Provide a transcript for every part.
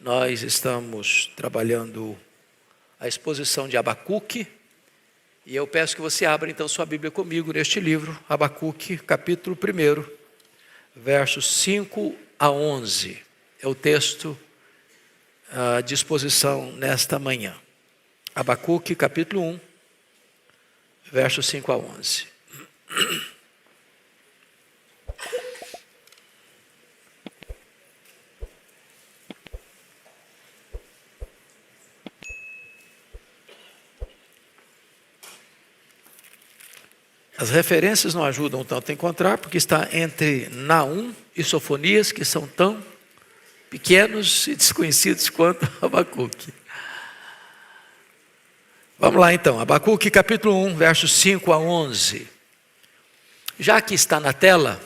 Nós estamos trabalhando a exposição de Abacuque, e eu peço que você abra então sua Bíblia comigo neste livro, Abacuque, capítulo 1, versos 5 a 11. É o texto de exposição nesta manhã. Abacuque, capítulo 1, versos 5 a 11. As referências não ajudam tanto a encontrar, porque está entre Naum e Sofonias, que são tão pequenos e desconhecidos quanto Abacuque. Vamos lá então, Abacuque capítulo 1, versos 5 a 11. Já que está na tela,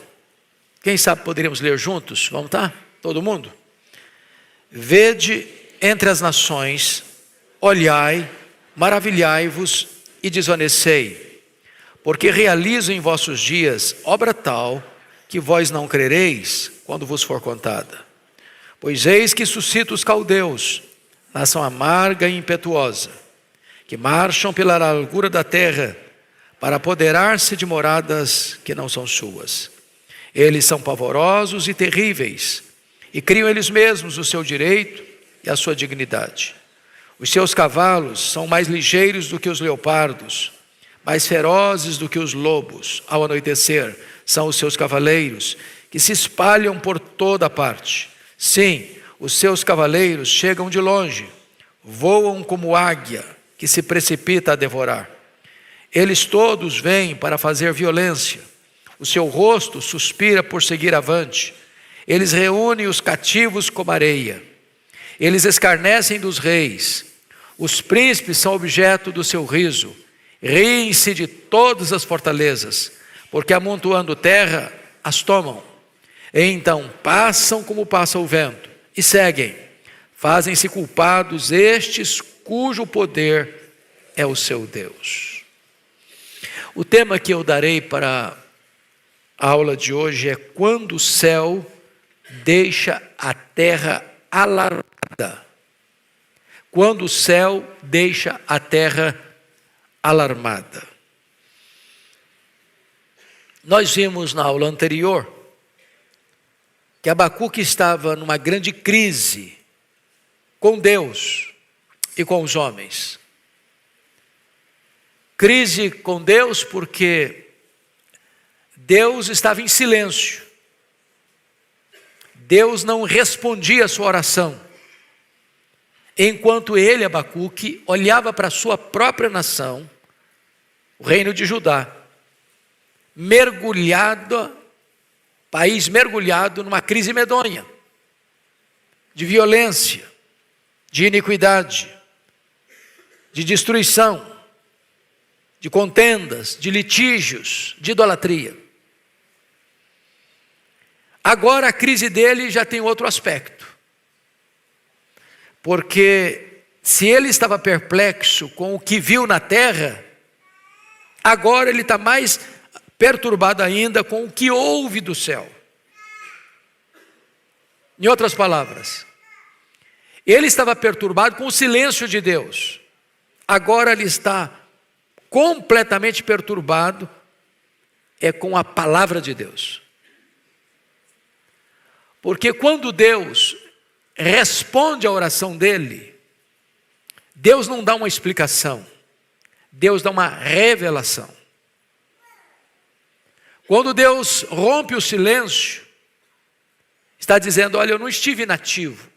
quem sabe poderíamos ler juntos? Vamos tá? Todo mundo? Vede entre as nações, olhai, maravilhai-vos e desvanecei. Porque realizo em vossos dias obra tal, que vós não crereis, quando vos for contada. Pois eis que suscito os caldeus, nação amarga e impetuosa, que marcham pela largura da terra, para apoderar-se de moradas que não são suas. Eles são pavorosos e terríveis, e criam eles mesmos o seu direito e a sua dignidade. Os seus cavalos são mais ligeiros do que os leopardos, mais ferozes do que os lobos. Ao anoitecer, são os seus cavaleiros, que se espalham por toda parte. Sim, os seus cavaleiros chegam de longe, voam como águia, que se precipita a devorar. Eles todos vêm para fazer violência. O seu rosto suspira por seguir avante. Eles reúnem os cativos como areia. Eles escarnecem dos reis. Os príncipes são objeto do seu riso. Riem-se de todas as fortalezas, porque amontoando terra, as tomam. E então passam como passa o vento, e seguem. Fazem-se culpados estes cujo poder é o seu Deus. O tema que eu darei para a aula de hoje é quando o céu deixa a terra alarmada. Quando o céu deixa a terra alarmada. Nós vimos na aula anterior que Abacuque estava numa grande crise com Deus e com os homens. Crise com Deus porque Deus estava em silêncio. Deus não respondia a sua oração. Enquanto ele, Abacuque, olhava para a sua própria nação, o reino de Judá, país mergulhado numa crise medonha, de violência, de iniquidade, de destruição, de contendas, de litígios, de idolatria. Agora a crise dele já tem outro aspecto. Porque se ele estava perplexo com o que viu na terra, agora ele está mais perturbado ainda com o que ouve do céu. Em outras palavras, ele estava perturbado com o silêncio de Deus. Agora ele está completamente perturbado com a palavra de Deus. Porque quando Deus responde à oração dele, Deus não dá uma explicação, Deus dá uma revelação. Quando Deus rompe o silêncio, está dizendo: olha, eu não estive inativo,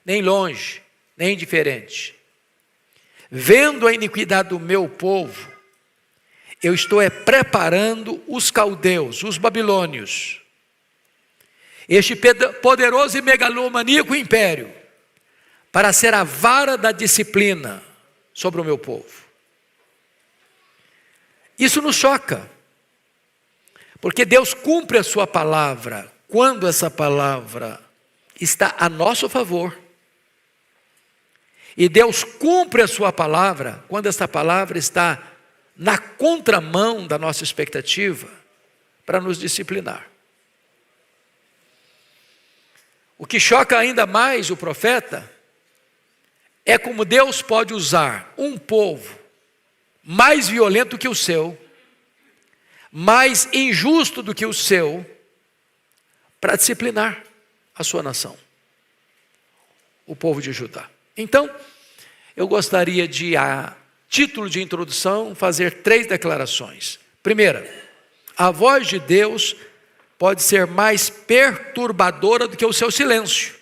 nem longe, nem indiferente. Vendo a iniquidade do meu povo, eu estou preparando os caldeus, os babilônios, este poderoso e megalomaníaco império, para ser a vara da disciplina sobre o meu povo. Isso nos choca, porque Deus cumpre a sua palavra quando essa palavra está a nosso favor, e Deus cumpre a sua palavra quando essa palavra está na contramão da nossa expectativa para nos disciplinar. O que choca ainda mais o profeta é como Deus pode usar um povo mais violento que o seu, mais injusto do que o seu, para disciplinar a sua nação, o povo de Judá. Então, eu gostaria de, a título de introdução, fazer 3 declarações. Primeira, a voz de Deus pode ser mais perturbadora do que o seu silêncio.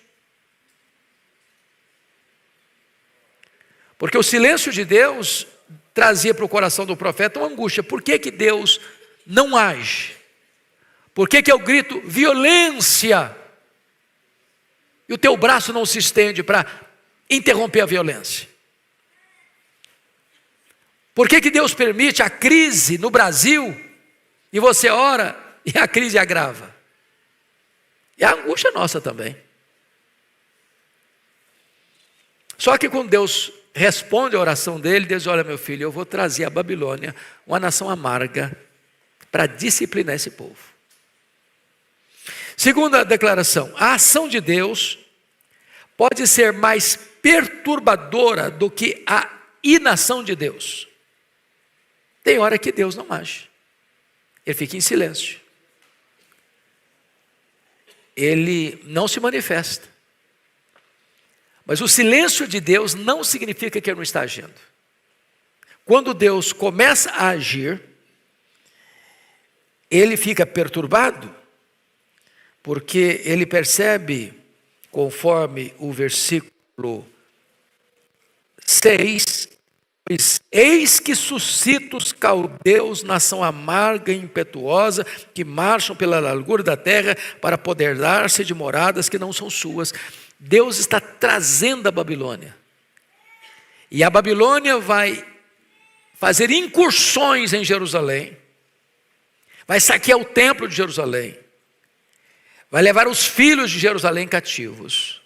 Porque o silêncio de Deus trazia para o coração do profeta uma angústia. Por que Deus não age? Por que eu grito violência e o teu braço não se estende para interromper a violência? Por que Deus permite a crise no Brasil e você ora e a crise agrava? E a angústia nossa também. Só que quando Deus responde a oração dele, Deus diz: olha, meu filho, eu vou trazer a Babilônia, uma nação amarga, para disciplinar esse povo. Segunda declaração: a ação de Deus pode ser mais perturbadora do que a inação de Deus. Tem hora que Deus não age, ele fica em silêncio, ele não se manifesta. Mas o silêncio de Deus não significa que ele não está agindo. Quando Deus começa a agir, ele fica perturbado, porque ele percebe, conforme o versículo 6, pois eis que suscita os caldeus, nação amarga e impetuosa, que marcham pela largura da terra para apoderar-se de moradas que não são suas. Deus está trazendo a Babilônia. E a Babilônia vai fazer incursões em Jerusalém, vai saquear o templo de Jerusalém, vai levar os filhos de Jerusalém cativos,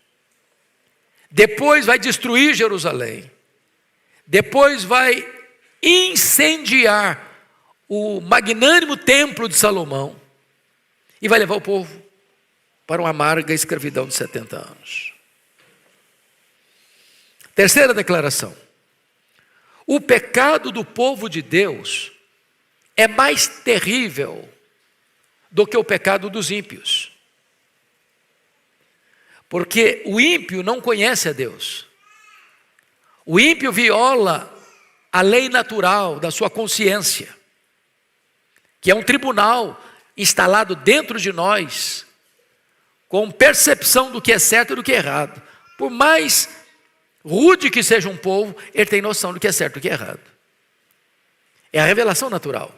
depois vai destruir Jerusalém, depois vai incendiar o magnânimo templo de Salomão e vai levar o povo para uma amarga escravidão de 70 anos. Terceira declaração: o pecado do povo de Deus é mais terrível do que o pecado dos ímpios. Porque o ímpio não conhece a Deus. O ímpio viola a lei natural da sua consciência, que é um tribunal instalado dentro de nós, com percepção do que é certo e do que é errado. Por mais rude que seja um povo, ele tem noção do que é certo e do que é errado. É a revelação natural.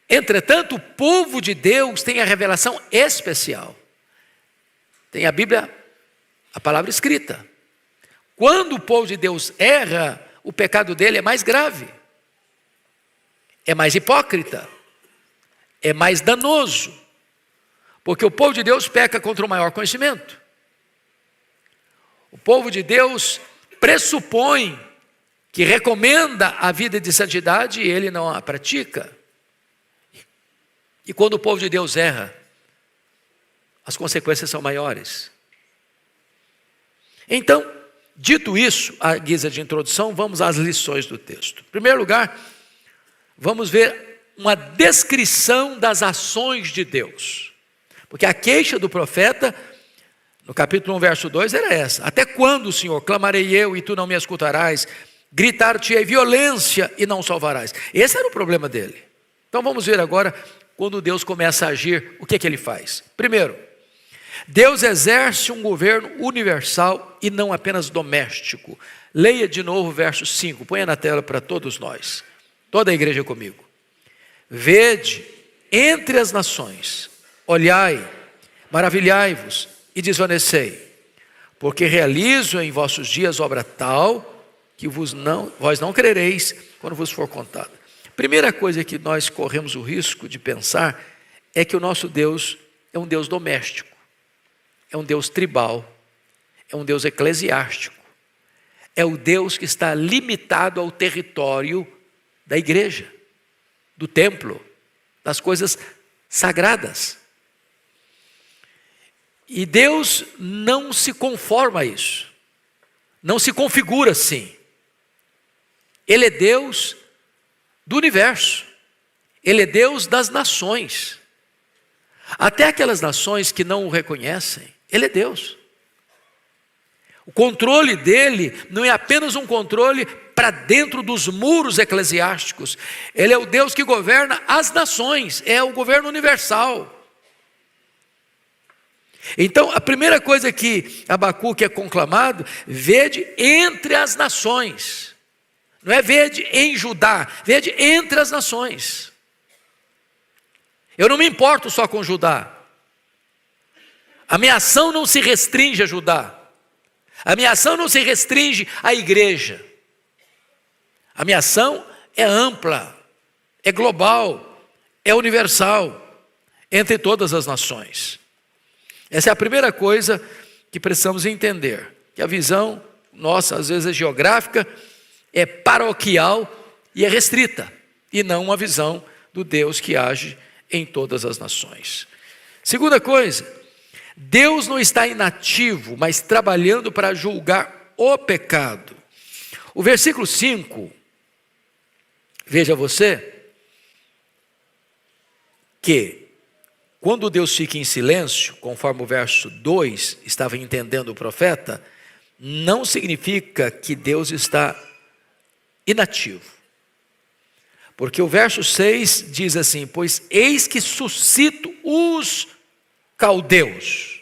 Entretanto, o povo de Deus tem a revelação especial. Tem a Bíblia, a palavra escrita. Quando o povo de Deus erra, o pecado dele é mais grave, é mais hipócrita, é mais danoso, porque o povo de Deus peca contra o maior conhecimento. O povo de Deus pressupõe que recomenda a vida de santidade e ele não a pratica. E quando o povo de Deus erra, as consequências são maiores. Então, dito isso, à guisa de introdução, vamos às lições do texto. Em primeiro lugar, vamos ver uma descrição das ações de Deus. Porque a queixa do profeta, no capítulo 1, verso 2, era essa: até quando, Senhor, clamarei eu e tu não me escutarás? Gritar-te-ei violência e não salvarás. Esse era o problema dele. Então vamos ver agora, quando Deus começa a agir, o que é que ele faz? Primeiro, Deus exerce um governo universal e não apenas doméstico. Leia de novo o verso 5, ponha na tela para todos nós, toda a igreja comigo. Vede entre as nações, olhai, maravilhai-vos e desvanecei, porque realizo em vossos dias obra tal que vós não crereis quando vos for contado. Primeira coisa que nós corremos o risco de pensar é que o nosso Deus é um Deus doméstico, é um Deus tribal, é um Deus eclesiástico, é o Deus que está limitado ao território da igreja, do templo, das coisas sagradas. E Deus não se conforma a isso, não se configura assim. Ele é Deus do universo, Ele é Deus das nações. Até aquelas nações que não o reconhecem, Ele é Deus. O controle dele não é apenas um controle para dentro dos muros eclesiásticos. Ele é o Deus que governa as nações, é o governo universal. Então, a primeira coisa que Abacuque é conclamado, vede entre as nações. Não é vede em Judá, vede entre as nações. Eu não me importo só com Judá. A minha ação não se restringe a Judá. A minha ação não se restringe à igreja. A minha ação é ampla, é global, é universal, entre todas as nações. Essa é a primeira coisa que precisamos entender, que a visão nossa, às vezes é geográfica, é paroquial e é restrita, e não uma visão do Deus que age em todas as nações. Segunda coisa, Deus não está inativo, mas trabalhando para julgar o pecado. O versículo 5, veja você, que quando Deus fica em silêncio, conforme o verso 2 estava entendendo o profeta, não significa que Deus está inativo. Porque o verso 6 diz assim: pois eis que suscito os caldeus.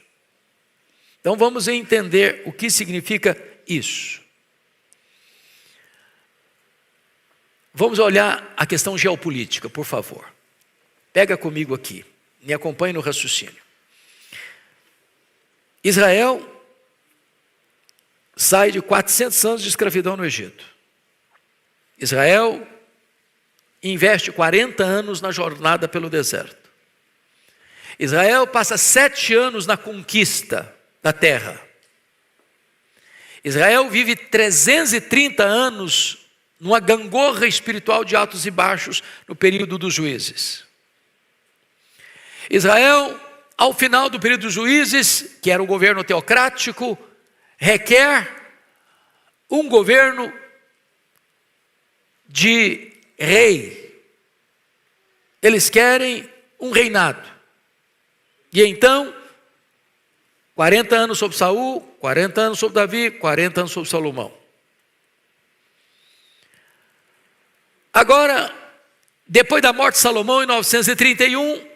Então vamos entender o que significa isso. Vamos olhar a questão geopolítica, por favor. Pega comigo aqui, me acompanhe no raciocínio. Israel sai de 400 anos de escravidão no Egito. Israel investe 40 anos na jornada pelo deserto. Israel passa 7 anos na conquista da terra. Israel vive 330 anos numa gangorra espiritual de altos e baixos no período dos juízes. Israel, ao final do período dos juízes, que era o governo teocrático, requer um governo de rei. Eles querem um reinado. E então, 40 anos sobre Saul, 40 anos sobre Davi, 40 anos sobre Salomão. Agora, depois da morte de Salomão em 931,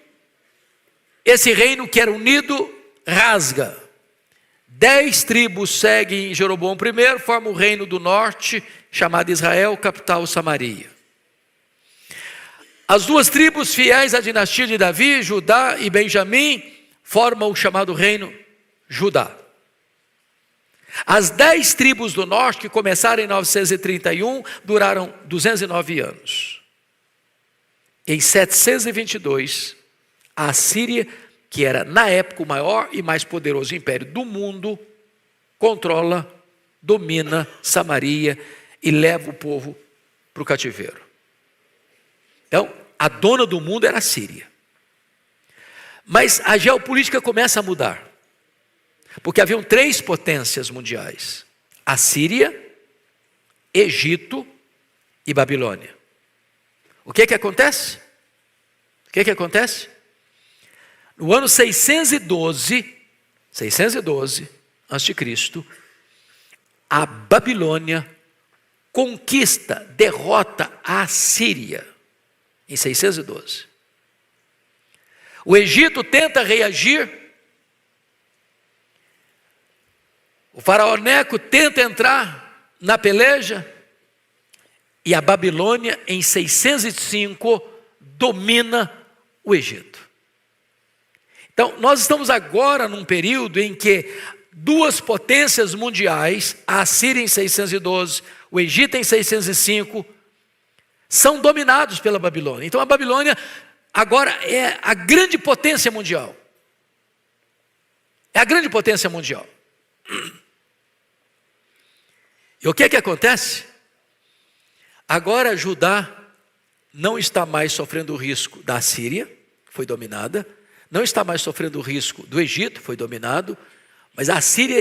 esse reino que era unido rasga. 10 tribos seguem Jeroboão I, formam o reino do norte, chamado Israel, capital Samaria. As 2 tribos fiéis à dinastia de Davi, Judá e Benjamim, formam o chamado reino Judá. As 10 tribos do norte, que começaram em 931, duraram 209 anos. Em 722, a Assíria, que era na época o maior e mais poderoso império do mundo, controla, domina Samaria e leva o povo para o cativeiro. Então, a dona do mundo era a Síria. Mas a geopolítica começa a mudar. Porque haviam 3 potências mundiais: a Síria, Egito e Babilônia. O que acontece? O que acontece? No ano 612 a.C., a Babilônia conquista, derrota a Síria em 612. O Egito tenta reagir. O faraó Neco tenta entrar na peleja. E a Babilônia, em 605, domina o Egito. Então, nós estamos agora num período em que 2 potências mundiais, a Síria em 612, o Egito em 605, são dominados pela Babilônia. Então, a Babilônia agora é a grande potência mundial. É a grande potência mundial. E o que acontece? Agora Judá não está mais sofrendo o risco da Síria, que foi dominada, não está mais sofrendo o risco do Egito, foi dominado, mas a Síria,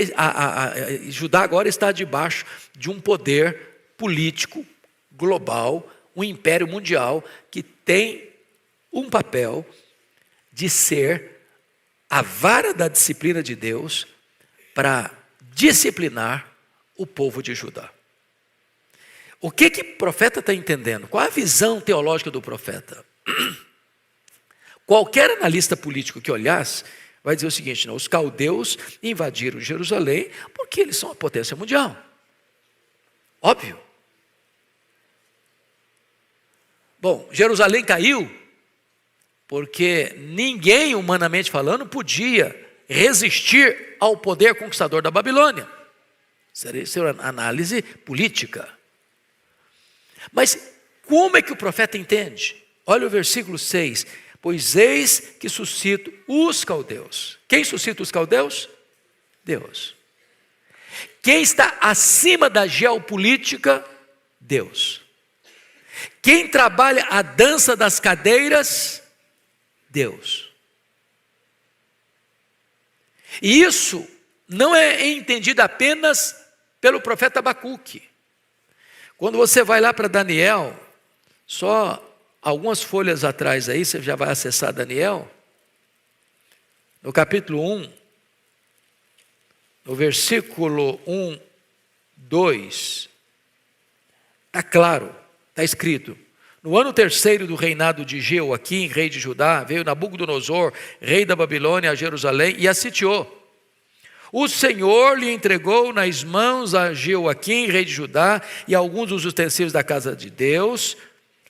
Judá agora está debaixo de um poder político global, um império mundial que tem um papel de ser a vara da disciplina de Deus para disciplinar o povo de Judá. O que o profeta está entendendo? Qual a visão teológica do profeta? Qualquer analista político que olhasse vai dizer o seguinte: não, os caldeus invadiram Jerusalém porque eles são a potência mundial. Óbvio. Bom, Jerusalém caiu porque ninguém, humanamente falando, podia resistir ao poder conquistador da Babilônia. Isso é uma análise política. Mas como é que o profeta entende? Olha o versículo 6. Pois eis que suscito os caldeus. Quem suscita os caldeus? Deus. Quem está acima da geopolítica? Deus. Quem trabalha a dança das cadeiras? Deus. E isso não é entendido apenas pelo profeta Abacuque. Quando você vai lá para Daniel, só algumas folhas atrás aí, você já vai acessar Daniel, no capítulo 1, no versículo 1, 2, está claro, está escrito: no ano terceiro do reinado de Jeoaquim, rei de Judá, veio Nabucodonosor, rei da Babilônia, a Jerusalém e a sitiou. O Senhor lhe entregou nas mãos a Jeoaquim, rei de Judá, e alguns dos utensílios da casa de Deus.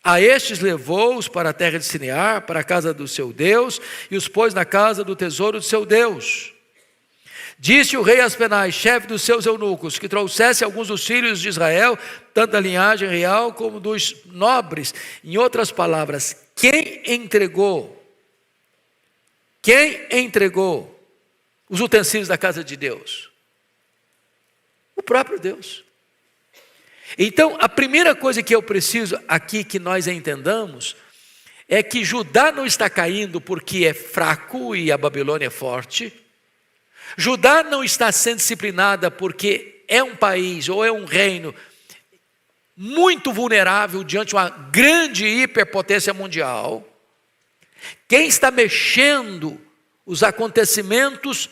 A estes levou-os para a terra de Sinear, para a casa do seu Deus, e os pôs na casa do tesouro do seu Deus. Disse o rei Aspenaz, chefe dos seus eunucos, que trouxesse alguns dos filhos de Israel, tanto da linhagem real como dos nobres. Em outras palavras, quem entregou os utensílios da casa de Deus? O próprio Deus. Então, a primeira coisa que eu preciso aqui que nós entendamos é que Judá não está caindo porque é fraco e a Babilônia é forte. Judá não está sendo disciplinada porque é um país ou é um reino muito vulnerável diante de uma grande hiperpotência mundial. Quem está mexendo os acontecimentos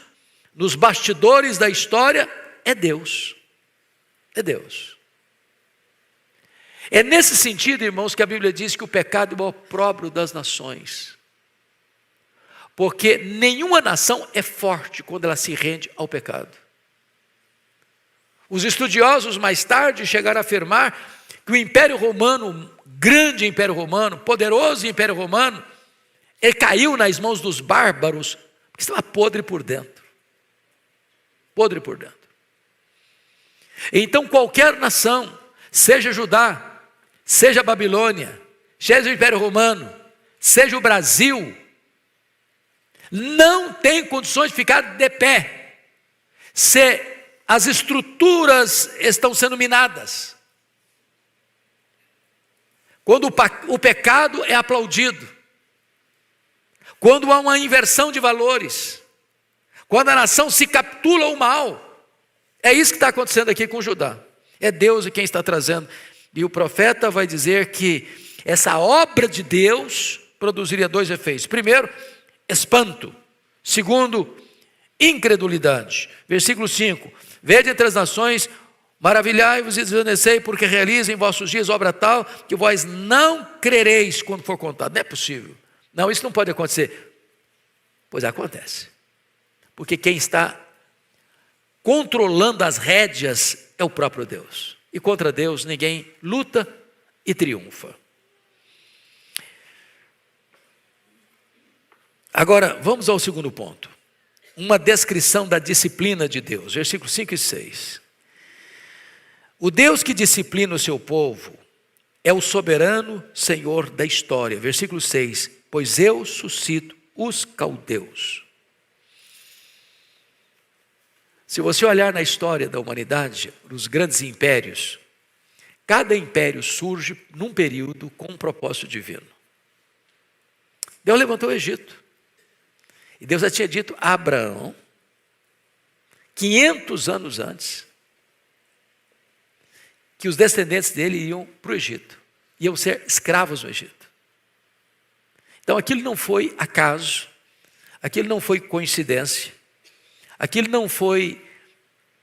nos bastidores da história é Deus. É Deus. É nesse sentido, irmãos, que a Bíblia diz que o pecado é o opróbrio das nações. Porque nenhuma nação é forte quando ela se rende ao pecado. Os estudiosos mais tarde chegaram a afirmar que o Império Romano, grande Império Romano, poderoso Império Romano, ele caiu nas mãos dos bárbaros, porque estava podre por dentro. Podre por dentro. Então qualquer nação, seja Judá, seja a Babilônia, seja o Império Romano, seja o Brasil, não tem condições de ficar de pé se as estruturas estão sendo minadas. Quando o pecado é aplaudido, quando há uma inversão de valores, quando a nação se capitula ao mal, é isso que está acontecendo aqui com Judá. É Deus quem está trazendo. E o profeta vai dizer que essa obra de Deus produziria dois efeitos. Primeiro, espanto. Segundo, incredulidade. Versículo 5. Vede entre as nações, maravilhai-vos e desvanecei, porque realizo em vossos dias obra tal, que vós não crereis quando for contado. Não é possível. Não, isso não pode acontecer. Pois acontece. Porque quem está controlando as rédeas é o próprio Deus. E contra Deus ninguém luta e triunfa. Agora, vamos ao segundo ponto. Uma descrição da disciplina de Deus. Versículos 5 e 6. O Deus que disciplina o seu povo é o soberano Senhor da história. Versículo 6. Pois eu suscito os caldeus. Se você olhar na história da humanidade, nos grandes impérios, cada império surge num período com um propósito divino. Deus levantou o Egito. E Deus já tinha dito a Abraão, 500 anos antes, que os descendentes dele iam para o Egito, iam ser escravos no Egito. Então aquilo não foi acaso, aquilo não foi coincidência, aquilo não foi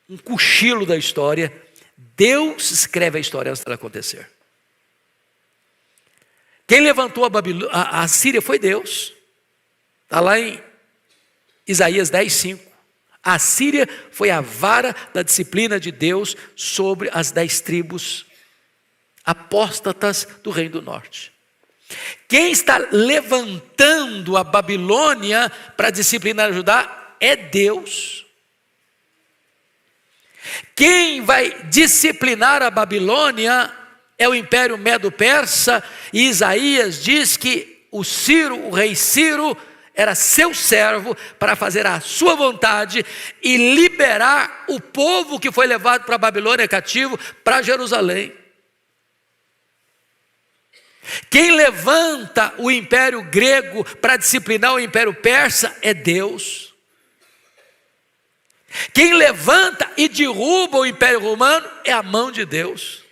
um cochilo da história. Deus escreve a história antes dela acontecer. Quem levantou a Síria foi Deus. Está lá em Isaías 10:5. A Síria foi a vara da disciplina de Deus sobre as 10 tribos apóstatas do Reino do Norte. Quem está levantando a Babilônia para disciplinar Judá é Deus. Quem vai disciplinar a Babilônia é o Império Medo-Persa, e Isaías diz que o rei Ciro, era seu servo para fazer a sua vontade e liberar o povo que foi levado para a Babilônia cativo para Jerusalém. Quem levanta o Império Grego para disciplinar o Império Persa é Deus. Quem levanta e derruba o Império Romano é a mão de Deus.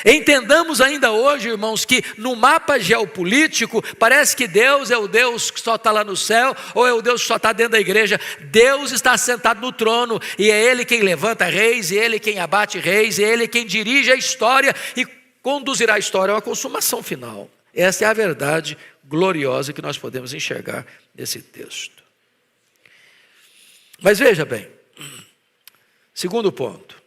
Entendamos ainda hoje, irmãos, que no mapa geopolítico parece que Deus é o Deus que só está lá no céu, ou é o Deus que só está dentro da igreja. Deus está sentado no trono, e é Ele quem levanta reis, e é Ele quem abate reis, e é Ele quem dirige a história e conduzirá a história a uma consumação final. Essa é a verdade gloriosa que nós podemos enxergar nesse texto. Mas veja bem, segundo ponto.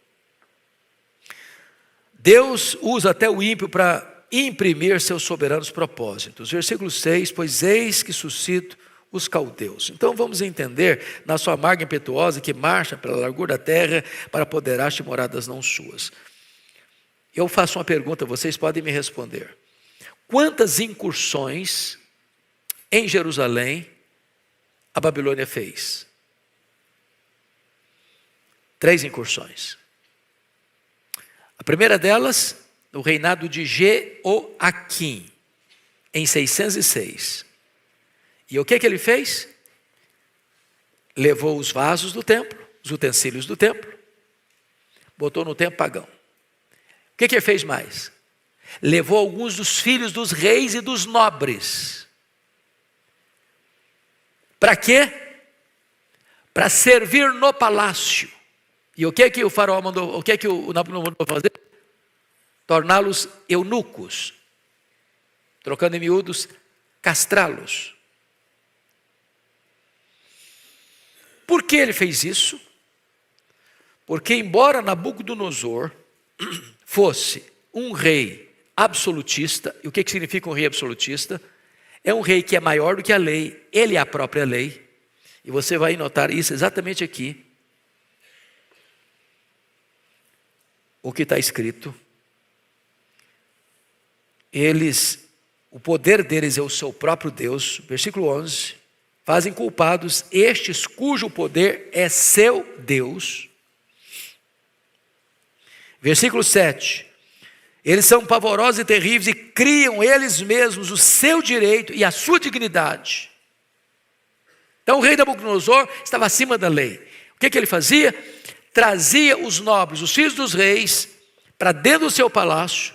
Deus usa até o ímpio para imprimir seus soberanos propósitos. Versículo 6, pois eis que suscito os caldeus. Então vamos entender, na sua margem impetuosa, que marcha pela largura da terra para apoderar-te moradas não suas. Eu faço uma pergunta, vocês podem me responder. Quantas incursões em Jerusalém a Babilônia fez? 3 incursões. A primeira delas, no reinado de Jeoaquim, em 606. E o que ele fez? Levou os vasos do templo, os utensílios do templo, botou no templo pagão. O que ele fez mais? Levou alguns dos filhos dos reis e dos nobres. Para quê? Para servir no palácio. E o que o faraó mandou, o que o Nabucodonosor mandou fazer? Torná-los eunucos, trocando em miúdos, castrá-los. Por que ele fez isso? Porque embora Nabucodonosor fosse um rei absolutista, e o que significa um rei absolutista? É um rei que é maior do que a lei, ele é a própria lei, e você vai notar isso exatamente aqui. O que está escrito, o poder deles é o seu próprio Deus, versículo 11, fazem culpados estes cujo poder é seu Deus. Versículo 7, eles são pavorosos e terríveis e criam eles mesmos o seu direito e a sua dignidade. Então o rei Nabucodonosor estava acima da lei. O que ele fazia? Trazia os nobres, os filhos dos reis, para dentro do seu palácio,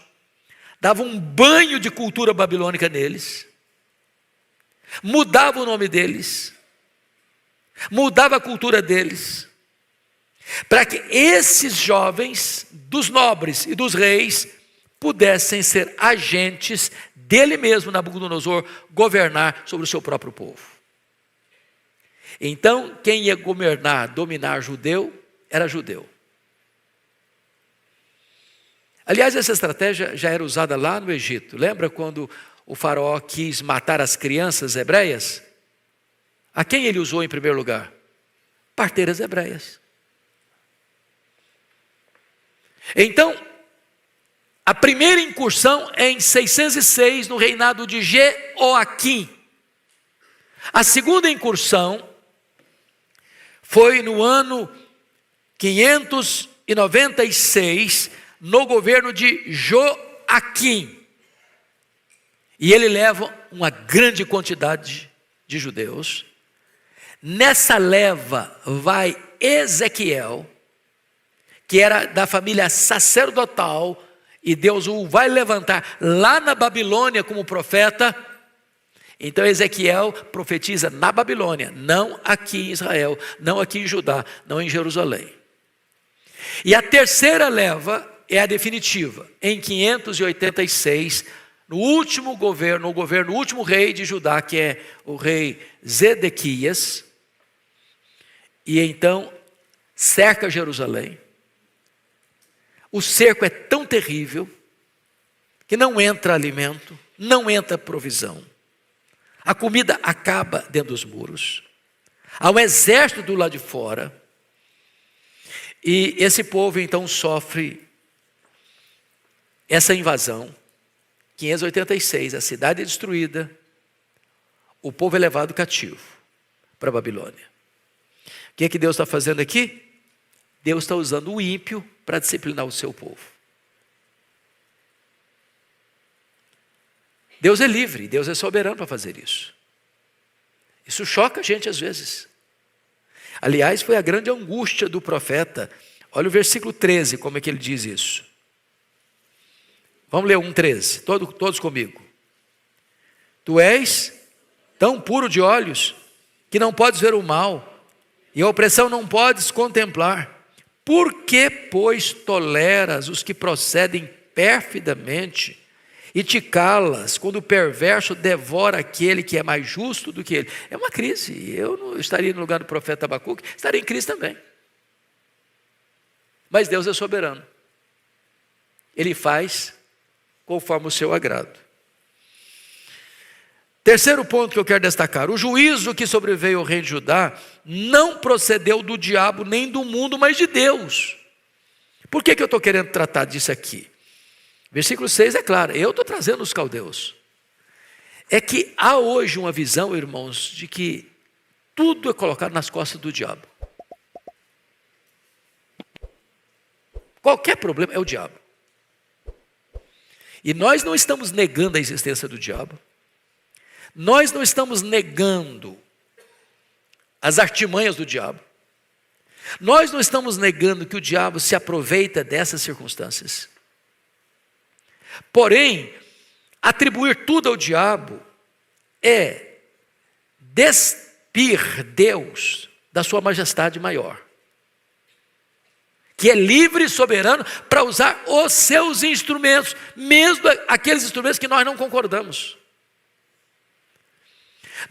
dava um banho de cultura babilônica neles, mudava o nome deles, mudava a cultura deles, para que esses jovens, dos nobres e dos reis, pudessem ser agentes dele mesmo, Nabucodonosor, governar sobre o seu próprio povo. Então, quem ia governar, dominar judeu, era judeu. Aliás, essa estratégia já era usada lá no Egito. Lembra quando o faraó quis matar as crianças hebreias? A quem ele usou em primeiro lugar? Parteiras hebreias. Então, a primeira incursão é em 606, no reinado de Jeoaquim. A segunda incursão foi no ano 596, no governo de Joaquim. E ele leva uma grande quantidade de judeus. Nessa leva vai Ezequiel, que era da família sacerdotal, e Deus o vai levantar lá na Babilônia como profeta. Então Ezequiel profetiza na Babilônia, não aqui em Israel, não aqui em Judá, não em Jerusalém. E a terceira leva é a definitiva, em 586, no último governo, o último rei de Judá, que é o rei Zedequias, e então cerca Jerusalém. O cerco é tão terrível que não entra alimento, não entra provisão. A comida acaba dentro dos muros. Há um exército do lado de fora. E esse povo então sofre essa invasão. 586, a cidade é destruída. O povo é levado cativo para a Babilônia. O que é que Deus está fazendo aqui? Deus está usando o ímpio para disciplinar o seu povo. Deus é livre, Deus é soberano para fazer isso. Isso choca a gente às vezes. Aliás, foi a grande angústia do profeta. Olha o versículo 13, como é que ele diz isso. Vamos ler 1,13, todos comigo. Tu és tão puro de olhos que não podes ver o mal, e a opressão não podes contemplar. Por que, pois, toleras os que procedem perfidamente e te calas quando o perverso devora aquele que é mais justo do que ele? É uma crise. Eu não estaria no lugar do profeta Abacuque, estaria em crise também. Mas Deus é soberano. Ele faz conforme o seu agrado. Terceiro ponto que eu quero destacar: o juízo que sobreveio ao rei de Judá não procedeu do diabo nem do mundo, mas de Deus. Por que eu estou querendo tratar disso aqui? Versículo 6 é claro, eu estou trazendo os caldeus. É que há hoje uma visão, irmãos, de que tudo é colocado nas costas do diabo. Qualquer problema é o diabo. E nós não estamos negando a existência do diabo. Nós não estamos negando as artimanhas do diabo. Nós não estamos negando que o diabo se aproveita dessas circunstâncias. Porém, atribuir tudo ao diabo é despir Deus da sua majestade maior, que é livre e soberano para usar os seus instrumentos, mesmo aqueles instrumentos que nós não concordamos.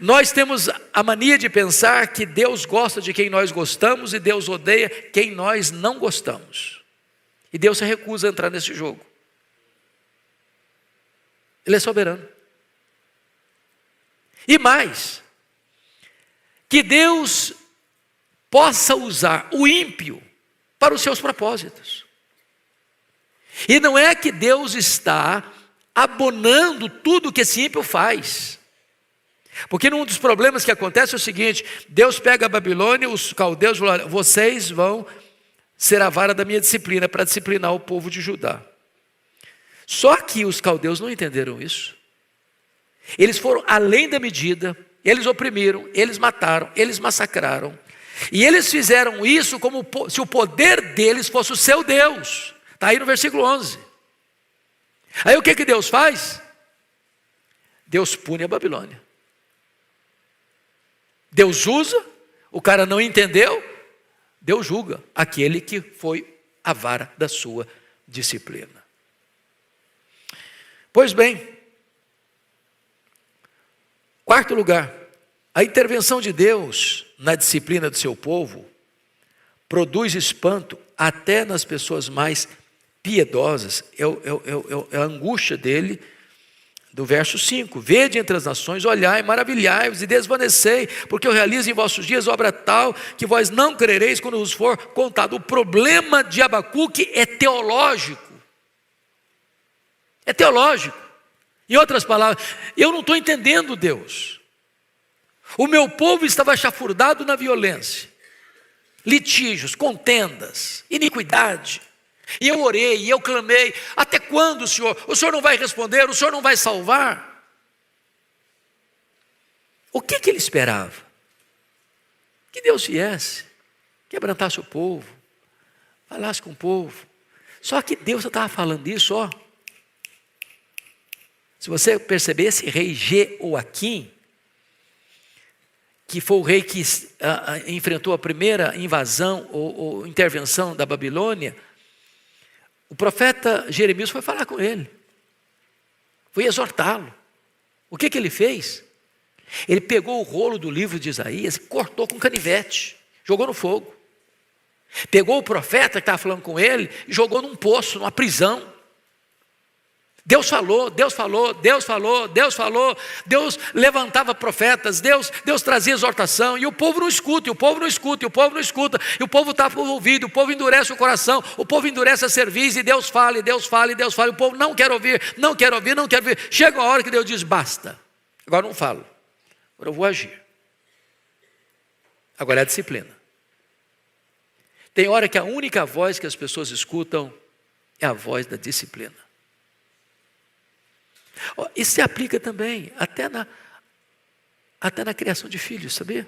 Nós temos a mania de pensar que Deus gosta de quem nós gostamos e Deus odeia quem nós não gostamos. E Deus se recusa a entrar nesse jogo. Ele é soberano. E mais, que Deus possa usar o ímpio para os seus propósitos. E não é que Deus está abonando tudo que esse ímpio faz. Porque um dos problemas que acontece é o seguinte: Deus pega a Babilônia, os caldeus falam: vocês vão ser a vara da minha disciplina para disciplinar o povo de Judá. Só que os caldeus não entenderam isso. Eles foram além da medida, eles oprimiram, eles mataram, eles massacraram. E eles fizeram isso como se o poder deles fosse o seu Deus. Está aí no versículo 11. Aí o que Deus faz? Deus pune a Babilônia. Deus usa, o cara não entendeu, Deus julga aquele que foi a vara da sua disciplina. Pois bem, quarto lugar, a intervenção de Deus na disciplina do seu povo produz espanto até nas pessoas mais piedosas. É a angústia dele, do verso 5: vede entre as nações, olhai, maravilhai-vos e desvanecei, porque eu realizo em vossos dias obra tal, que vós não crereis quando vos for contado. O problema de Abacuque é teológico. É teológico. Em outras palavras, eu não estou entendendo Deus. O meu povo estava chafurdado na violência, litígios, contendas, iniquidade. E eu orei, e eu clamei: até quando, Senhor? O Senhor não vai responder, o Senhor não vai salvar? O que ele esperava? Que Deus viesse, quebrantasse o povo, falasse com o povo. Só que Deus estava falando isso, ó. Se você perceber, esse rei Jeoaquim, que foi o rei que enfrentou a primeira invasão ou intervenção da Babilônia, o profeta Jeremias foi falar com ele, foi exortá-lo. O que ele fez? Ele pegou o rolo do livro de Isaías e cortou com canivete, jogou no fogo. Pegou o profeta que estava falando com ele e jogou num poço, numa prisão. Deus falou, Deus falou, Deus falou, Deus falou. Deus levantava profetas, Deus trazia exortação. E o povo não escuta, e o povo não escuta, e o povo não escuta. E o povo tapa o ouvido, o povo endurece o coração, o povo endurece a cerviz. E Deus fala, e Deus fala, e Deus fala. E o povo não quer ouvir, não quer ouvir, não quer ouvir. Chega uma hora que Deus diz, basta. Agora não falo, agora eu vou agir. Agora é a disciplina. Tem hora que a única voz que as pessoas escutam é a voz da disciplina. Isso se aplica também até na criação de filhos, sabia?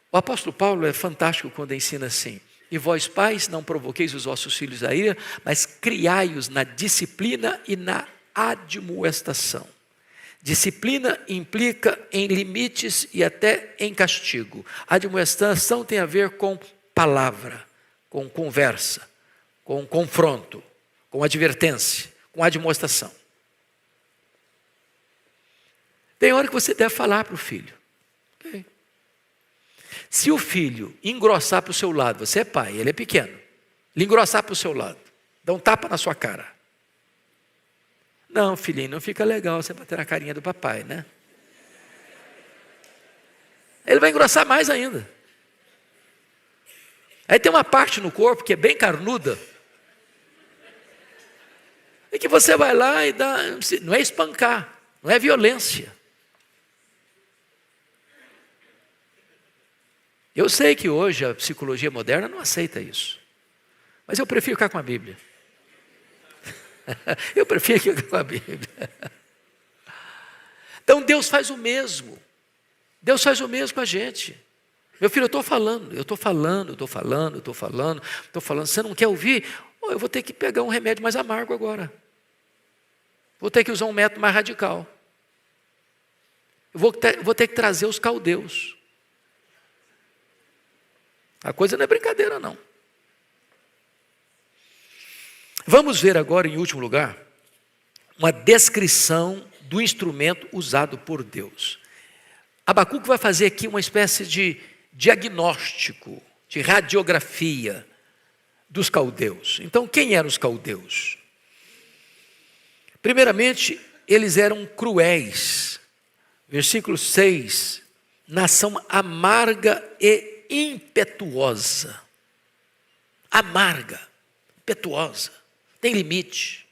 O apóstolo Paulo é fantástico quando ensina assim: e vós pais não provoqueis os vossos filhos a ira, mas criai-os na disciplina e na admoestação. Disciplina implica em limites e até em castigo. Admoestação tem a ver com palavra, com conversa, com confronto, com advertência, com admoestação. Tem hora que você deve falar para o filho. Okay. Se o filho engrossar para o seu lado, você é pai, ele é pequeno, ele engrossar para o seu lado, dá um tapa na sua cara. Não, filhinho, não fica legal você bater na carinha do papai, né? Ele vai engrossar mais ainda. Aí tem uma parte no corpo que é bem carnuda, e que você vai lá e dá, não é espancar, não é violência. Eu sei que hoje a psicologia moderna não aceita isso, mas eu prefiro ficar com a Bíblia. Eu prefiro ficar com a Bíblia. Então Deus faz o mesmo. Deus faz o mesmo com a gente. Meu filho, eu estou falando. Você não quer ouvir? Eu vou ter que pegar um remédio mais amargo agora. Vou ter que usar um método mais radical. Eu vou ter que trazer os caldeus. A coisa não é brincadeira, não. Vamos ver agora, em último lugar, uma descrição do instrumento usado por Deus. Abacuque vai fazer aqui uma espécie de diagnóstico, de radiografia dos caldeus. Então, quem eram os caldeus? Primeiramente, eles eram cruéis. Versículo 6, nação amarga e impetuosa. Amarga, impetuosa. Tem limite,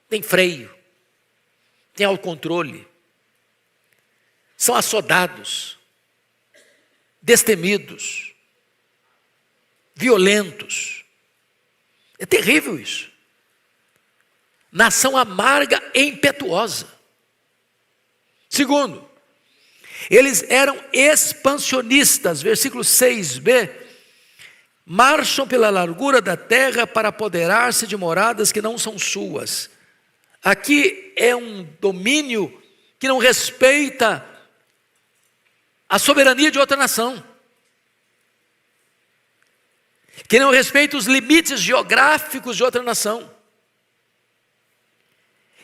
tem freio, tem autocontrole. São assodados, destemidos, violentos. É terrível isso. Nação amarga e impetuosa. Segundo, eles eram expansionistas, versículo 6b, marcham pela largura da terra para apoderar-se de moradas que não são suas. Aqui é um domínio que não respeita a soberania de outra nação, que não respeita os limites geográficos de outra nação.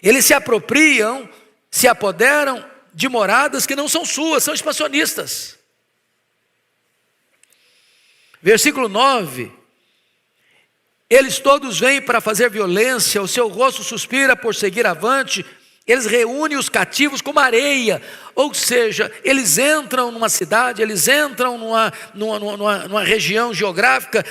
Eles se apropriam, se apoderam de moradas que não são suas, são expansionistas. Versículo 9, eles todos vêm para fazer violência, o seu rosto suspira por seguir avante, eles reúnem os cativos como areia, ou seja, eles entram numa cidade, eles entram numa região geográfica,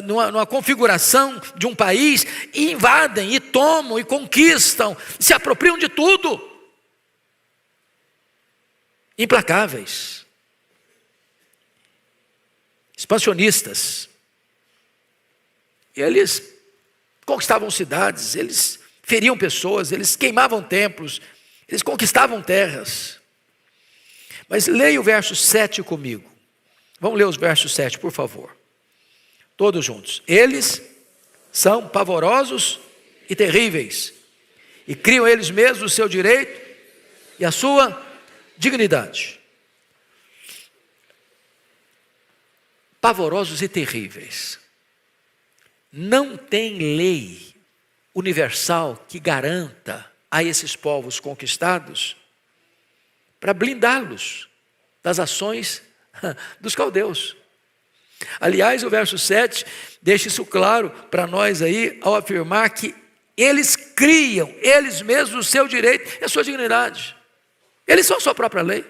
numa configuração de um país, e invadem, e tomam, e conquistam, e se apropriam de tudo. Implacáveis. Expansionistas. Eles conquistavam cidades, eles feriam pessoas, eles queimavam templos, Eles conquistavam terras. Mas leia o verso 7 comigo. Vamos ler os versos 7, por favor. Todos juntos. Eles são pavorosos e terríveis, e criam eles mesmos o seu direito e a sua dignidade. Pavorosos e terríveis. Não tem lei universal que garanta a esses povos conquistados para blindá-los das ações dos caldeus. Aliás, o verso 7 deixa isso claro para nós aí, ao afirmar que eles criam, eles mesmos, o seu direito e a sua dignidade. Eles são a sua própria lei.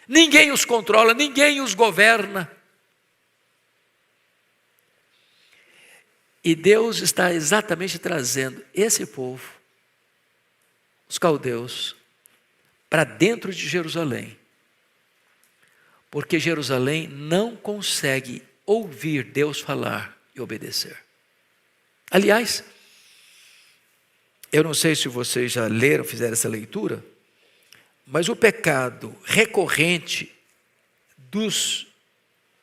Ninguém os controla, ninguém os governa. E Deus está exatamente trazendo esse povo, os caldeus, para dentro de Jerusalém. Porque Jerusalém não consegue ouvir Deus falar e obedecer. Aliás, eu não sei se vocês já leram, fizeram essa leitura, mas o pecado recorrente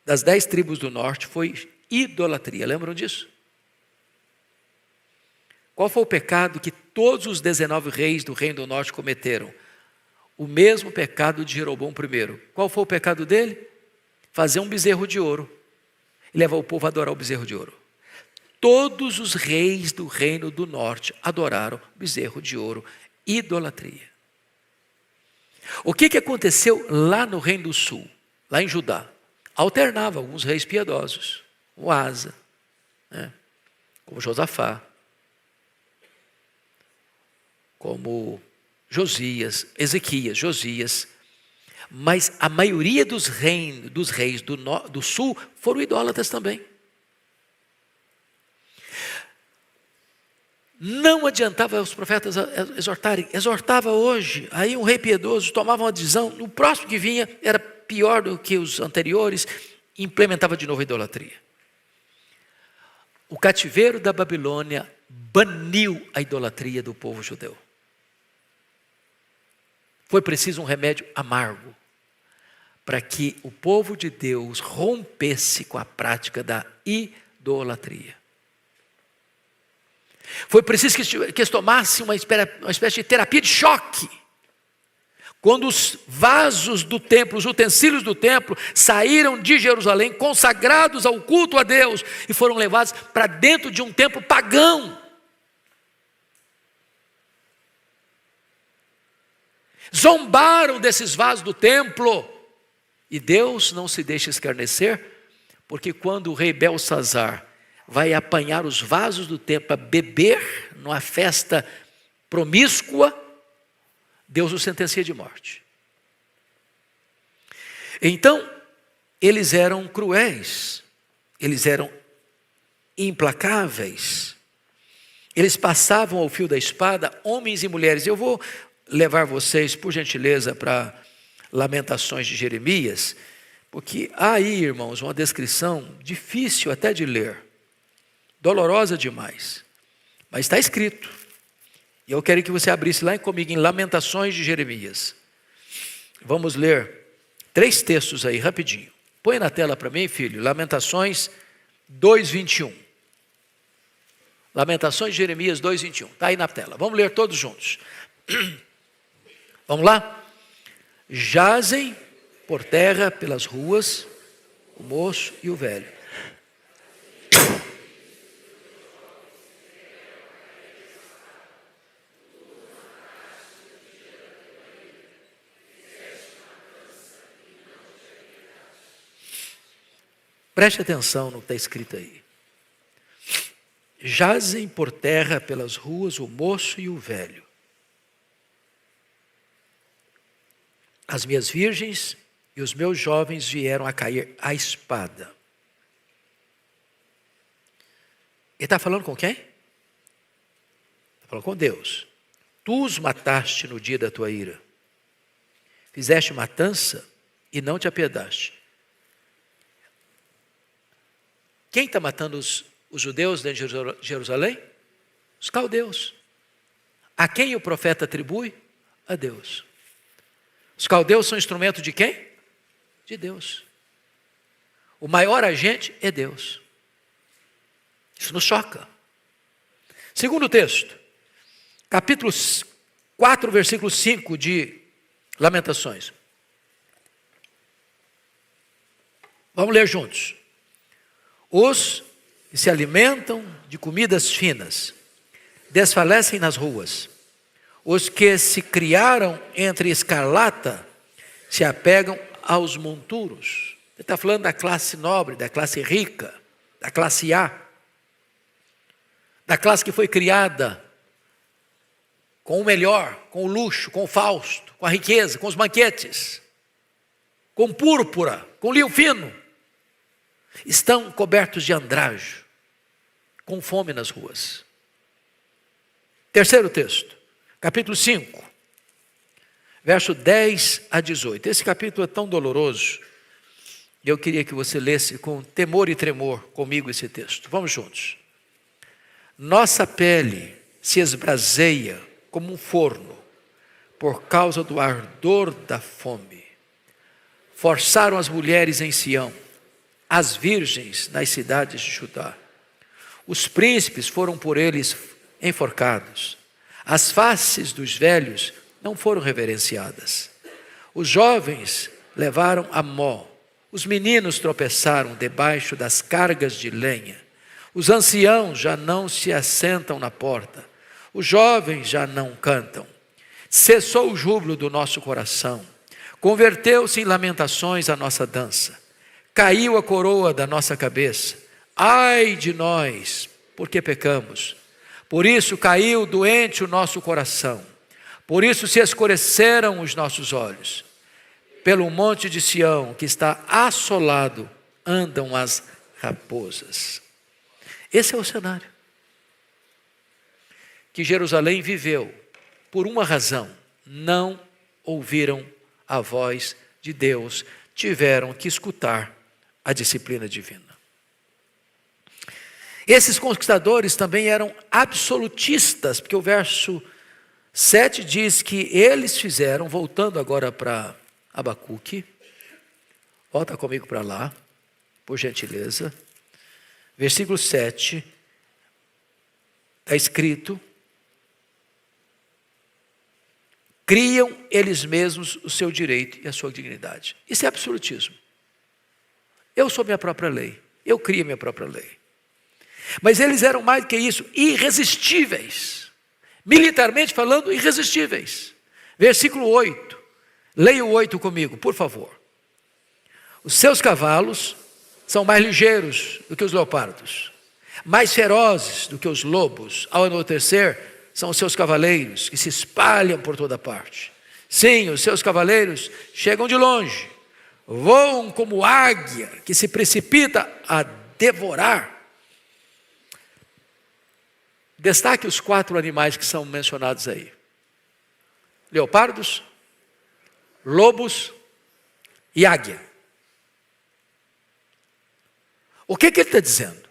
das 10 tribos do norte foi idolatria. Lembram disso? Qual foi o pecado que todos os 19 reis do reino do norte cometeram? O mesmo pecado de Jeroboão I. Qual foi o pecado dele? Fazer um bezerro de ouro e levar o povo a adorar o bezerro de ouro. Todos os reis do reino do norte adoraram o bezerro de ouro, idolatria. O que aconteceu lá no reino do sul, lá em Judá? Alternava alguns reis piedosos, como Asa, como Josafá, como Josias, Ezequias, Josias, mas a maioria dos reis do sul foram idólatras também. Não adiantava os profetas exortarem, exortava hoje, aí um rei piedoso tomava uma decisão, no próximo que vinha era pior do que os anteriores, e implementava de novo a idolatria. O cativeiro da Babilônia baniu a idolatria do povo judeu. Foi preciso um remédio amargo para que o povo de Deus rompesse com a prática da idolatria. Foi preciso que eles tomassem uma espécie de terapia de choque. Quando os vasos do templo, os utensílios do templo, saíram de Jerusalém, consagrados ao culto a Deus, e foram levados para dentro de um templo pagão. Zombaram desses vasos do templo. E Deus não se deixa escarnecer, porque quando o rei Belsazar vai apanhar os vasos do templo para beber numa festa promíscua, Deus o sentencia de morte. Então, eles eram cruéis, eles eram implacáveis, eles passavam ao fio da espada, homens e mulheres. Eu vou levar vocês, por gentileza, para Lamentações de Jeremias, porque há aí, irmãos, uma descrição difícil até de ler, dolorosa demais, mas está escrito. E eu quero que você abrisse lá comigo em Lamentações de Jeremias. Vamos ler 3 textos aí, rapidinho. Põe na tela para mim, filho, Lamentações 2:21. Lamentações de Jeremias 2:21. Está aí na tela. Vamos ler todos juntos. Vamos lá? Jazem por terra pelas ruas o moço e o velho. Preste atenção no que está escrito aí. Jazem por terra pelas ruas o moço e o velho. As minhas virgens e os meus jovens vieram a cair à espada. Ele está falando com quem? Está falando com Deus. Tu os mataste no dia da tua ira. Fizeste matança e não te apiedaste. Quem está matando os judeus dentro de Jerusalém? Os caldeus. A quem o profeta atribui? A Deus. Os caldeus são instrumento de quem? De Deus. O maior agente é Deus. Isso nos choca. Segundo texto, capítulo 4, versículo 5 de Lamentações. Vamos ler juntos. Os que se alimentam de comidas finas desfalecem nas ruas. Os que se criaram entre escarlata se apegam aos monturos. Ele está falando da classe nobre, da classe rica, da classe A. Da classe que foi criada com o melhor, com o luxo, com o fausto, com a riqueza, com os banquetes, com púrpura, com linho fino. Estão cobertos de andrajo, com fome nas ruas. Terceiro texto, capítulo 5, verso 10 a 18. Esse capítulo é tão doloroso, e eu queria que você lesse com temor e tremor comigo esse texto. Vamos juntos. Nossa pele se esbraseia como um forno, por causa do ardor da fome. Forçaram as mulheres em Sião, as virgens nas cidades de Judá. Os príncipes foram por eles enforcados. As faces dos velhos não foram reverenciadas. Os jovens levaram a mó. Os meninos tropeçaram debaixo das cargas de lenha. Os anciãos já não se assentam na porta. Os jovens já não cantam. Cessou o júbilo do nosso coração. Converteu-se em lamentações a nossa dança. Caiu a coroa da nossa cabeça. Ai de nós, porque pecamos. Por isso caiu doente o nosso coração. Por isso se escureceram os nossos olhos. Pelo monte de Sião, que está assolado, andam as raposas. Esse é o cenário que Jerusalém viveu. Por uma razão, não ouviram a voz de Deus, tiveram que escutar a disciplina divina. Esses conquistadores também eram absolutistas, porque o verso 7 diz que eles fizeram, voltando agora para Abacuque, volta comigo para lá, por gentileza, versículo 7, está escrito: criam eles mesmos o seu direito e a sua dignidade. Isso é absolutismo. Eu sou minha própria lei, eu crio minha própria lei. Mas eles eram mais do que isso, irresistíveis. Militarmente falando, irresistíveis. Versículo 8. Leia o 8 comigo, por favor. Os seus cavalos são mais ligeiros do que os leopardos, mais ferozes do que os lobos. Ao anoitecer, são os seus cavaleiros que se espalham por toda parte. Sim, os seus cavaleiros chegam de longe, voam como águia que se precipita a devorar. Destaque os 4 animais que são mencionados aí: leopardos, lobos e águia. O que ele está dizendo?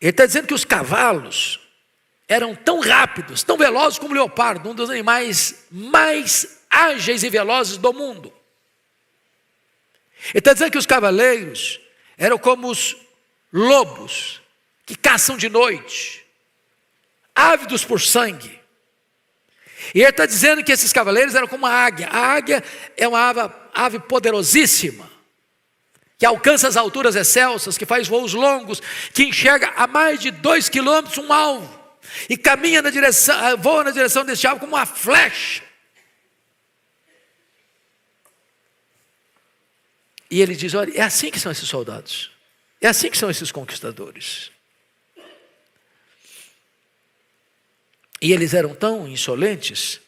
Ele está dizendo que os cavalos eram tão rápidos, tão velozes como o leopardo, um dos animais mais ágeis e velozes do mundo. Ele está dizendo que os cavaleiros eram como os lobos que caçam de noite, ávidos por sangue. E ele está dizendo que esses cavaleiros eram como a águia. A águia é uma ave poderosíssima, que alcança as alturas excelsas, que faz voos longos, que enxerga a mais de 2 quilômetros um alvo, e caminha na direção, voa na direção desse alvo como uma flecha. E ele diz: olha, é assim que são esses soldados, é assim que são esses conquistadores. E eles eram tão insolentes,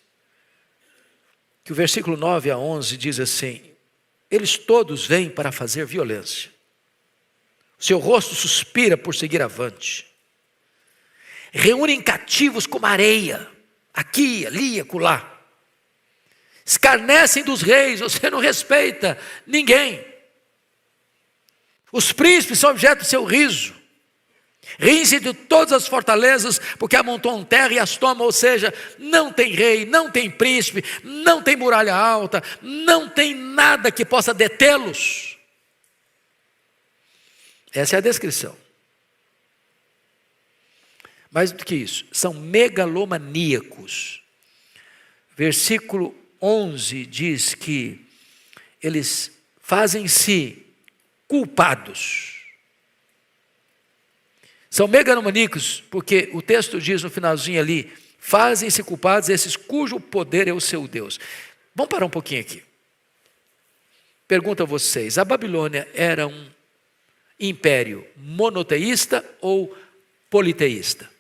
que o versículo 9 a 11 diz assim: eles todos vêm para fazer violência. Seu rosto suspira por seguir avante. Reúnem cativos como areia, aqui, ali, acolá. Escarnecem dos reis, você não respeita ninguém. Os príncipes são objeto do seu riso. Riem-se de todas as fortalezas, porque amontoam terra e as tomam, ou seja, não tem rei, não tem príncipe, não tem muralha alta, não tem nada que possa detê-los. Essa é a descrição. Mais do que isso, são megalomaníacos. Versículo 11 diz que eles fazem-se culpados. São megalomaníacos porque o texto diz no finalzinho ali, fazem-se culpados esses cujo poder é o seu Deus. Vamos parar um pouquinho aqui. Pergunto a vocês, a Babilônia era um império monoteísta ou politeísta?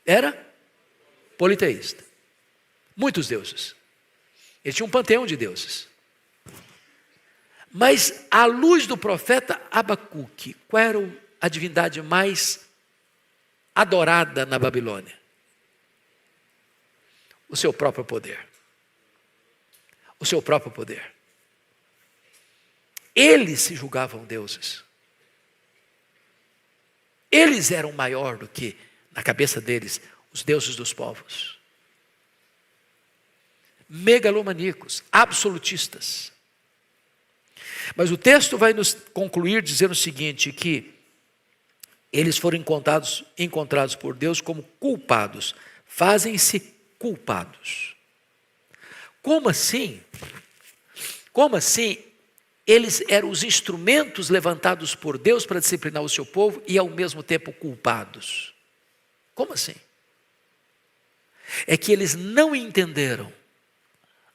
Era politeísta. Muitos deuses. Eles tinham um panteão de deuses. Mas, à luz do profeta Abacuque, qual era a divindade mais adorada na Babilônia? O seu próprio poder. O seu próprio poder. Eles se julgavam deuses. Eles eram maior do que, na cabeça deles, os deuses dos povos. Megalomaníacos, absolutistas. Mas o texto vai nos concluir dizendo o seguinte, que eles foram encontrados por Deus como culpados, fazem-se culpados. Como assim? Como assim? Eles eram os instrumentos levantados por Deus para disciplinar o seu povo e ao mesmo tempo culpados. Como assim? É que eles não entenderam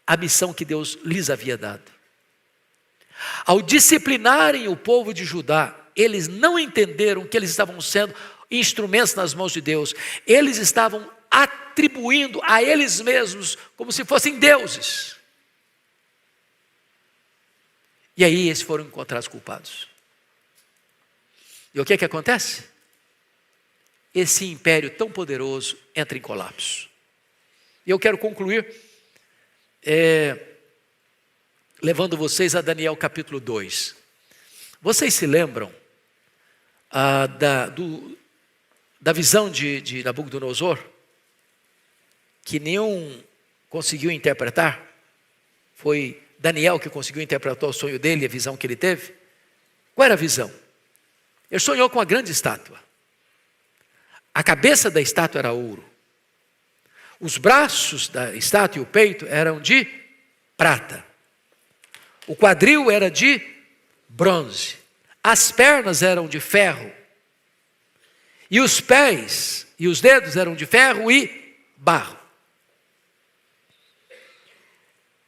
a missão que Deus lhes havia dado. Ao disciplinarem o povo de Judá, eles não entenderam que eles estavam sendo instrumentos nas mãos de Deus. Eles estavam atribuindo a eles mesmos como se fossem deuses. E aí eles foram encontrados culpados. E o que é que acontece? Esse império tão poderoso entra em colapso. E eu quero concluir levando vocês a Daniel capítulo 2. Vocês se lembram da visão de Nabucodonosor? Que nenhum conseguiu interpretar? Foi Daniel que conseguiu interpretar o sonho dele, a visão que ele teve? Qual era a visão? Ele sonhou com uma grande estátua. A cabeça da estátua era ouro. Os braços da estátua e o peito eram de prata. O quadril era de bronze. As pernas eram de ferro. E os pés e os dedos eram de ferro e barro.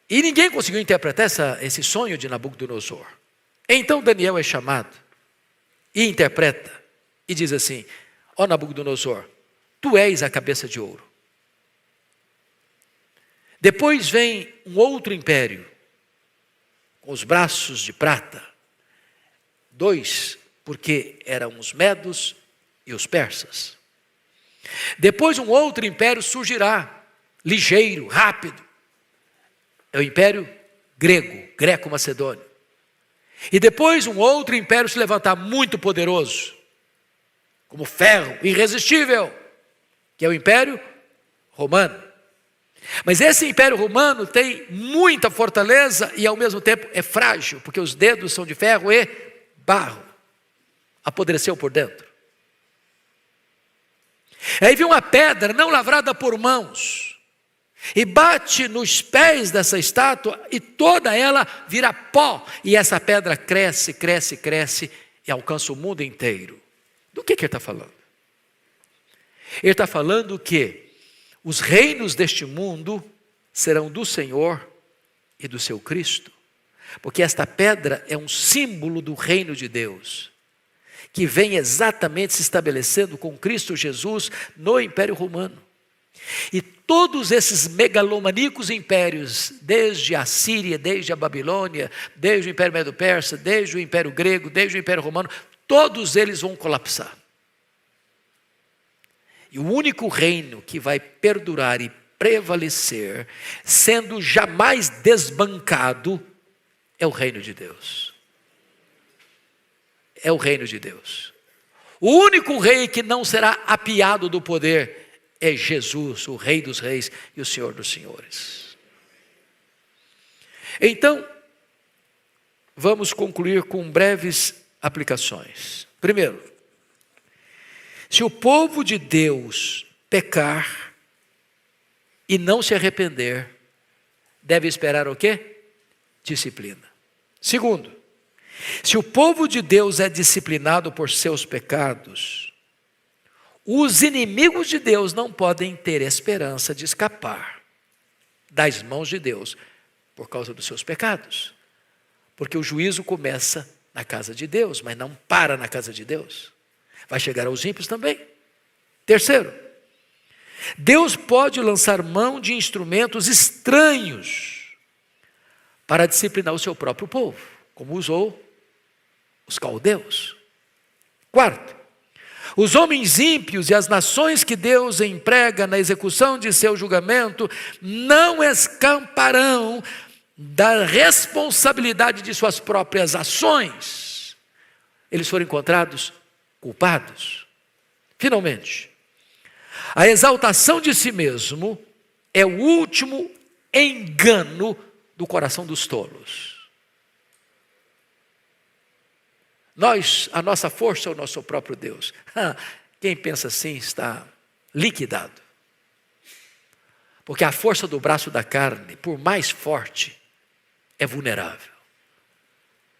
E ninguém conseguiu interpretar esse sonho de Nabucodonosor. Então Daniel é chamado e interpreta e diz assim: ó Nabucodonosor, tu és a cabeça de ouro. Depois vem um outro império, com os braços de prata. 2, porque eram os medos e os persas. Depois um outro império surgirá, ligeiro, rápido. É o império grego, greco-macedônio. E depois um outro império se levantar muito poderoso, como ferro, irresistível, que é o império romano. Mas esse império romano tem muita fortaleza e ao mesmo tempo é frágil, porque os dedos são de ferro e barro. Apodreceu por dentro. Aí vem uma pedra não lavrada por mãos e bate nos pés dessa estátua e toda ela vira pó. E essa pedra cresce, cresce, cresce e alcança o mundo inteiro. Do que ele está falando? Ele está falando que os reinos deste mundo serão do Senhor e do seu Cristo. Porque esta pedra é um símbolo do reino de Deus, que vem exatamente se estabelecendo com Cristo Jesus no Império Romano. E todos esses megalomaníacos impérios, desde a Síria, desde a Babilônia, desde o Império Medo-Persa, desde o Império Grego, desde o Império Romano, todos eles vão colapsar. E o único reino que vai perdurar e prevalecer, sendo jamais desbancado, é o reino de Deus. É o reino de Deus. O único rei que não será apiado do poder é Jesus, o Rei dos Reis e o Senhor dos Senhores. Então, vamos concluir com breves aplicações. Primeiro, se o povo de Deus pecar e não se arrepender, deve esperar o quê? Disciplina. Segundo, se o povo de Deus é disciplinado por seus pecados, os inimigos de Deus não podem ter esperança de escapar das mãos de Deus por causa dos seus pecados. Porque o juízo começa na casa de Deus, mas não para na casa de Deus. Vai chegar aos ímpios também. Terceiro, Deus pode lançar mão de instrumentos estranhos para disciplinar o seu próprio povo, como usou os caldeus. Quarto, os homens ímpios e as nações que Deus emprega na execução de seu julgamento não escaparão da responsabilidade de suas próprias ações. Eles foram encontrados culpados. Finalmente, a exaltação de si mesmo é o último engano do coração dos tolos. A nossa força é o nosso próprio Deus. Quem pensa assim está liquidado. Porque a força do braço da carne, por mais forte, é vulnerável.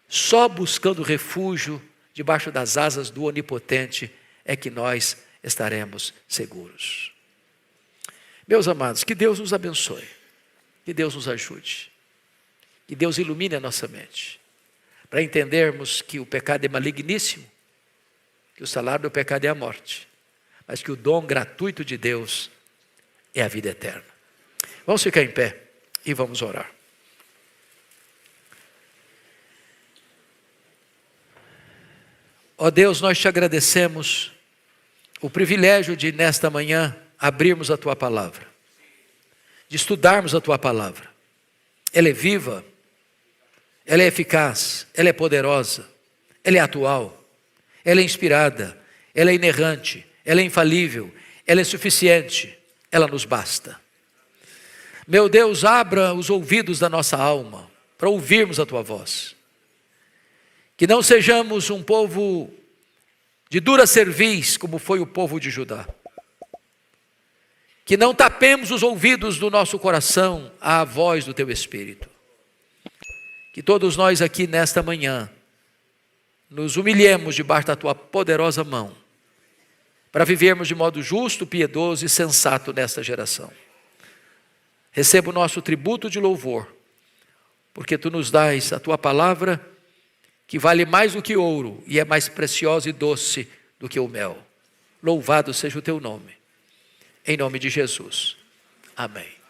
Só buscando refúgio debaixo das asas do Onipotente é que nós estaremos seguros. Meus amados, que Deus nos abençoe, que Deus nos ajude, que Deus ilumine a nossa mente, para entendermos que o pecado é maligníssimo, que o salário do pecado é a morte, mas que o dom gratuito de Deus é a vida eterna. Vamos ficar em pé e vamos orar. Ó Deus, nós te agradecemos o privilégio de nesta manhã abrirmos a tua palavra, de estudarmos a tua palavra. Ela é viva, ela é eficaz, ela é poderosa, ela é atual, ela é inspirada, ela é inerrante, ela é infalível, ela é suficiente, ela nos basta. Meu Deus, abra os ouvidos da nossa alma para ouvirmos a tua voz. Que não sejamos um povo de dura cerviz, como foi o povo de Judá. Que não tapemos os ouvidos do nosso coração à voz do teu Espírito. Que todos nós aqui nesta manhã nos humilhemos debaixo da tua poderosa mão, para vivermos de modo justo, piedoso e sensato nesta geração. Receba o nosso tributo de louvor, porque tu nos dás a tua palavra, que vale mais do que ouro e é mais preciosa e doce do que o mel. Louvado seja o teu nome. Em nome de Jesus. Amém.